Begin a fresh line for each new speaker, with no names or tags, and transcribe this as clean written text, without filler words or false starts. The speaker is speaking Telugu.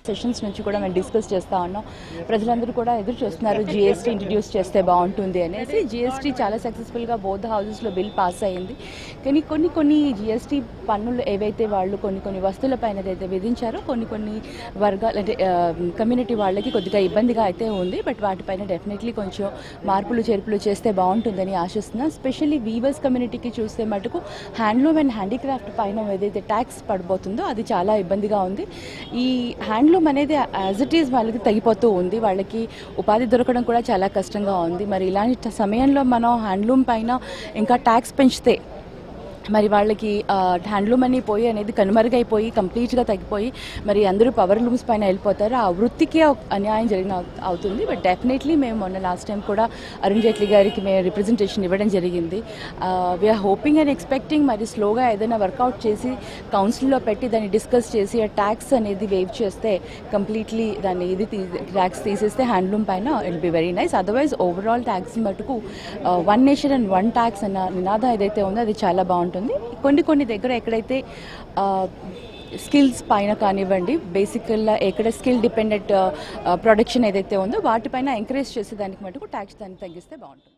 సెషన్స్ నుంచి కూడా మేము డిస్కస్ చేస్తూ ఉన్నాం. ప్రజలందరూ కూడా ఎదురు చూస్తున్నారు జిఎస్టీ ఇంట్రడ్యూస్ చేస్తే బాగుంటుంది అనేసి. జిఎస్టీ చాలా సక్సెస్ఫుల్గా బోత్ హౌసెస్లో బిల్ పాస్ అయ్యింది. కానీ కొన్ని జిఎస్టీ పన్నులు ఏవైతే వాళ్ళు కొన్ని వస్తువులపైన ఏదైతే విధించారో కొన్ని వర్గాలు అంటే కమ్యూనిటీ వాళ్ళకి కొద్దిగా ఇబ్బందిగా అయితే ఉంది. బట్ వాటిపైన డెఫినెట్లీ కొంచెం మార్పులు చేర్పులు చేస్తే బాగుంటుందని ఆశిస్తున్నాం. స్పెషల్లీ వీవర్స్ కమ్యూనిటీకి చూస్తే మటుకు హ్యాండ్లూమ్ అండ్ హ్యాండీక్రాఫ్ట్ పైన ఏదైతే ట్యాక్స్ పడిపోతుందో అది చాలా ఇబ్బందిగా ఉంది. ఈ హ్యాండ్లూమ్ అనేది యాజ్ ఇట్ ఈజ్ వాళ్ళకి తగ్గిపోతూ ఉంది. వాళ్ళకి ఉపాధి దొరకడం కూడా చాలా కష్టంగా ఉంది. మరి ఇలాంటి సమయంలో మనం హ్యాండ్లూమ్ పైన ఇంకా ట్యాక్స్ పెంచితే మరి వాళ్ళకి హ్యాండ్లూమ్ అని పోయి అనేది కనుమరుగైపోయి కంప్లీట్గా తగ్గిపోయి మరి అందరూ పవర్ లూమ్స్ పైన వెళ్ళిపోతారు. ఆ వృత్తికే అన్యాయం అవుతుంది. బట్ డెఫినెట్లీ మేము మొన్న లాస్ట్ టైం కూడా అరుణ్ జైట్లీ గారికి మేము రిప్రజెంటేషన్ ఇవ్వడం జరిగింది. వీఆర్ హోపింగ్ అండ్ ఎక్స్పెక్టింగ్ మరి స్లోగా ఏదైనా వర్కౌట్ చేసి కౌన్సిల్లో పెట్టి దాన్ని డిస్కస్ చేసి ఆ ట్యాక్స్ అనేది వేవ్ చేస్తే కంప్లీట్లీ దాన్ని ట్యాక్స్ తీసేస్తే హ్యాండ్లూమ్ పైన it be very nice. Otherwise overall tax మటుకు one nation and one tax అన్న నినాదం ఏదైతే ఉందో అది చాలా బాగుంటుంది. కొన్ని దగ్గర ఎక్కడైతే స్కిల్స్ పైన కానివ్వండి, బేసికల్గా ఎక్కడ స్కిల్ డిపెండెంట్ ప్రొడక్షన్ ఏదైతే ఉందో వాటిపైన ఎంకరేజ్ చేసే దానికి మటుకు ట్యాక్స్ దాన్ని తగ్గిస్తే బాగుంటుంది.